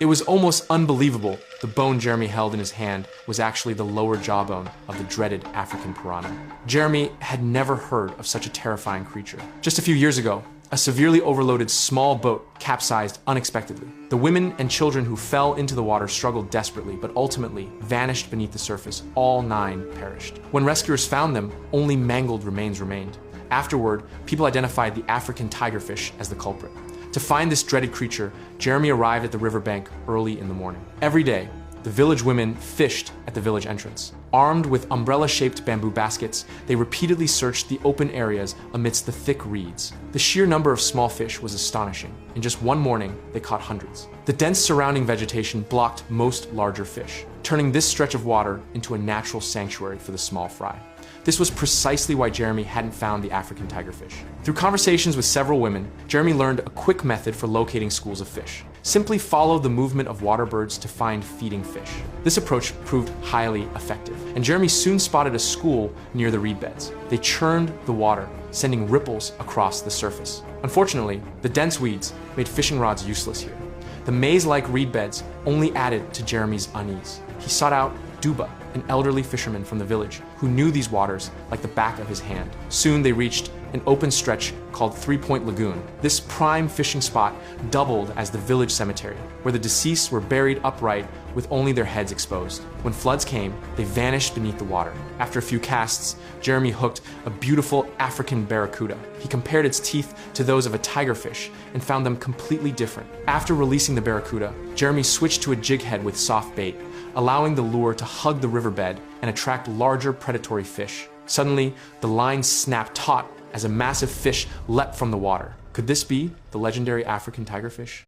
It was almost unbelievable. The bone Jeremy held in his hand was actually the lower jawbone of the dreaded African piranha. Jeremy had never heard of such a terrifying creature. Just a few years ago, a severely overloaded small boat capsized unexpectedly. The women and children who fell into the water struggled desperately, but ultimately vanished beneath the surface. All 9 perished. When rescuers found them, only mangled remains remained. Afterward, people identified the African tigerfish as the culprit. To find this dreaded creature, Jeremy arrived at the riverbank early in the morning. Every day, the village women fished at the village entrance. Armed with umbrella-shaped bamboo baskets, they repeatedly searched the open areas amidst the thick reeds. The sheer number of small fish was astonishing. In just one morning, they caught hundreds. The dense surrounding vegetation blocked most larger fish, turning this stretch of water into a natural sanctuary for the small fry. This was precisely why Jeremy hadn't found the African tigerfish. Through conversations with several women, Jeremy learned a quick method for locating schools of fish. Simply follow the movement of water birds to find feeding fish. This approach proved highly effective, and Jeremy soon spotted a school near the reed beds. They churned the water, sending ripples across the surface. Unfortunately, the dense weeds made fishing rods useless here. The maze-like reed beds only added to Jeremy's unease. He sought out Duba, an elderly fisherman from the village who knew these waters like the back of his hand. Soon they reached an open stretch called 3 Point Lagoon. This prime fishing spot doubled as the village cemetery, where the deceased were buried upright with only their heads exposed. When floods came, they vanished beneath the water. After a few casts, Jeremy hooked a beautiful African barracuda. He compared its teeth to those of a tigerfish and found them completely different. After releasing the barracuda, Jeremy switched to a jig head with soft bait, allowing the lure to hug the riverbed and attract larger predatory fish. Suddenly, the line snapped taut as a massive fish leapt from the water. Could this be the legendary African tigerfish?